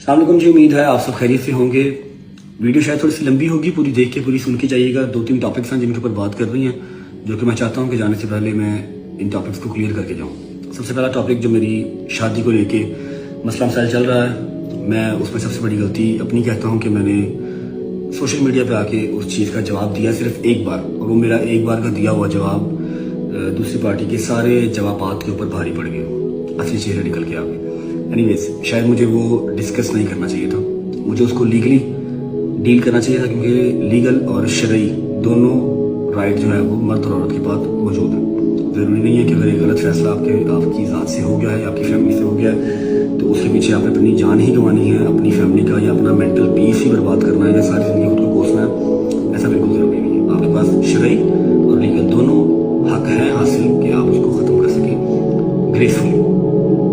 अस्सलाम वालेकुम जी, उम्मीद है आप सब खैरियत से होंगे। वीडियो शायद थोड़ी सी लंबी होगी, पूरी देख के पूरी सुन के जाइएगा। 2-3 टॉपिक्स हैं जिनके ऊपर बात कर रही हैं, जो कि मैं चाहता हूं कि जाने से पहले मैं इन टॉपिक्स को क्लियर करके जाऊं। सबसे पहला टॉपिक जो मेरी शादी को लेके मसला मसाइल चल रहा है, मैं उसमें सबसे बड़ी गलती अपनी कहता हूँ कि मैंने सोशल मीडिया पे आके उस चीज़ का जवाब दिया सिर्फ एक बार, और वो मेरा एक बार का दिया हुआ जवाब दूसरी पार्टी के सारे जवाबात के ऊपर भारी पड़ गए, असली चेहरे निकल के आ गए। एनीवेज, शायद मुझे वो डिस्कस नहीं करना चाहिए था, मुझे उसको लीगली डील करना चाहिए था, क्योंकि लीगल और शरई दोनों राइट जो है वो मर्द और औरत के पास मौजूद है। ज़रूरी नहीं है कि अगर एक गलत फैसला आपकी ज़ात से हो गया है या आपकी फैमिली से हो गया है तो उसके पीछे आपने अपनी जान ही गंवानी है, अपनी फैमिली का या अपना मेंटल पीस ही बर्बाद करना है या सारी ज़िंदगी खुद को कोसना है। ऐसा बिल्कुल ज़रूरी नहीं है। आपके पास शरई और लीगल दोनों हक है हासिल कि आप उसको ख़त्म कर सकें ग्रेसफुली।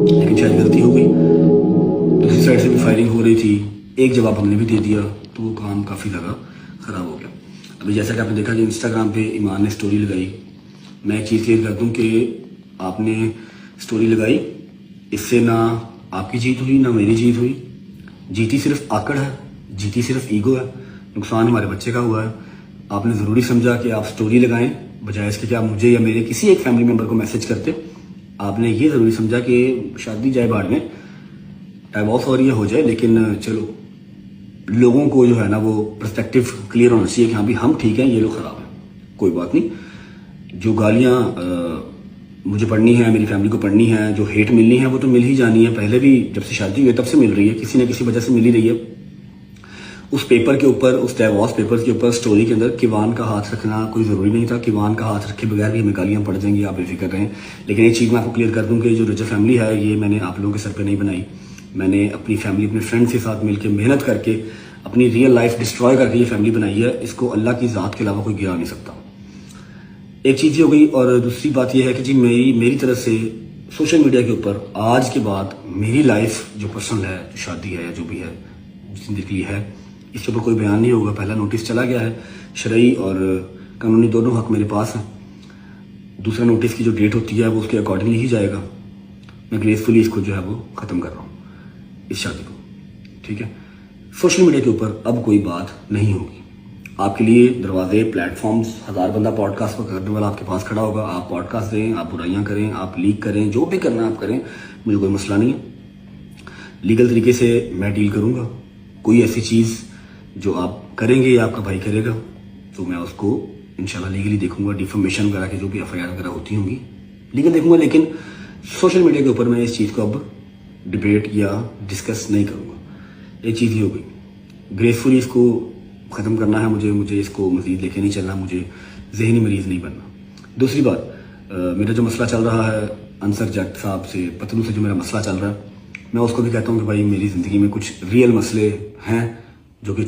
लेकिन शायद गलती हो गई, दूसरी साइड से भी फायरिंग हो रही थी, एक जवाब हमने भी दे दिया, तो वो काम काफ़ी ज़्यादा ख़राब हो गया। अभी जैसा कि आपने देखा कि इंस्टाग्राम पे ईमान ने स्टोरी लगाई, मैं एक चीज़ क्लियर कर दूँ कि आपने स्टोरी लगाई, इससे ना आपकी जीत हुई ना मेरी जीत हुई। जीती सिर्फ आकड़ है, जीती सिर्फ ईगो है, नुकसान हमारे बच्चे का हुआ है। आपने ज़रूरी समझा कि आप स्टोरी लगाएं बजाय इसके कि आप मुझे या मेरे किसी एक फैमिली मेम्बर को मैसेज करते। आपने ये ज़रूरी समझा कि शादी जाए बाढ़ में, डाइवोर्स हो रही है हो जाए, लेकिन चलो लोगों को जो है ना वो पर्सपेक्टिव क्लियर होना चाहिए कि हाँ भी हम ठीक हैं, ये लोग ख़राब हैं। कोई बात नहीं, जो गालियाँ मुझे पढ़नी है, मेरी फैमिली को पढ़नी है, जो हेट मिलनी है वो तो मिल ही जानी है। पहले भी जब से शादी हुई है तब से मिल रही है, किसी न किसी वजह से मिल ही रही है। उस पेपर के ऊपर, उस डाइवोर्स पेपर के ऊपर स्टोरी के अंदर किवान का हाथ रखना कोई ज़रूरी नहीं था। किवान का हाथ रखे बगैर भी हमें गालियाँ पड़ जाएंगी, आप बेफिक्र रहें। लेकिन एक चीज़ मैं आपको क्लियर कर दूँ कि जो रजा फैमिली है ये मैंने आप लोगों के सर पे नहीं बनाई, मैंने अपनी फैमिली, अपने फ्रेंड्स के साथ मिलकर मेहनत करके अपनी रियल लाइफ डिस्ट्रॉय करके ये फैमिली बनाई है। इसको अल्लाह की ज़ात के अलावा कोई गिरा नहीं सकता। एक चीज़ हो गई, और दूसरी बात यह है कि जी मेरी तरफ से सोशल मीडिया के ऊपर आज के बाद मेरी लाइफ जो पर्सनल है, जो शादी है या जो भी है जिंदगी है, इसके ऊपर कोई बयान नहीं होगा। पहला नोटिस चला गया है, शरई और कानूनी दोनों हक मेरे पास हैं। दूसरा नोटिस की जो डेट होती है वो उसके अकॉर्डिंगली ही जाएगा। मैं ग्रेसफुली इसको जो है वो ख़त्म कर रहा हूँ, इस शादी को, ठीक है। सोशल मीडिया के ऊपर अब कोई बात नहीं होगी। आपके लिए दरवाजे, प्लेटफॉर्म्स, 1000 बंदा पॉडकास्ट पर करने वाला आपके पास खड़ा होगा। आप पॉडकास्ट दें, आप बुराइयां करें, आप लीक करें, जो भी करना आप करें, मुझे कोई मसला नहीं है। लीगल तरीके से मैं डील करूंगा। कोई ऐसी चीज़ जो आप करेंगे या आपका भाई करेगा तो मैं उसको इंशाल्लाह लीगली देखूंगा। डिफॉर्मेशन वगैरह की जो भी FIR वगैरह होती होंगी लीगल देखूंगा, लेकिन सोशल मीडिया के ऊपर मैं इस चीज़ को अब डिबेट या डिस्कस नहीं करूंगा। एक चीज़ ही हो गई, ग्रेसफुली इसको ख़त्म करना है मुझे इसको मज़ीद लेके नहीं चलना, मुझे जहनी मरीज़ नहीं बनना। दूसरी बात, मेरा जो मसला चल रहा है अंसर जट साहब से, पतलू से जो मेरा मसला चल रहा है, मैं उसको भी कहता हूँ कि भाई मेरी ज़िंदगी में कुछ रियल मसले हैं जो कि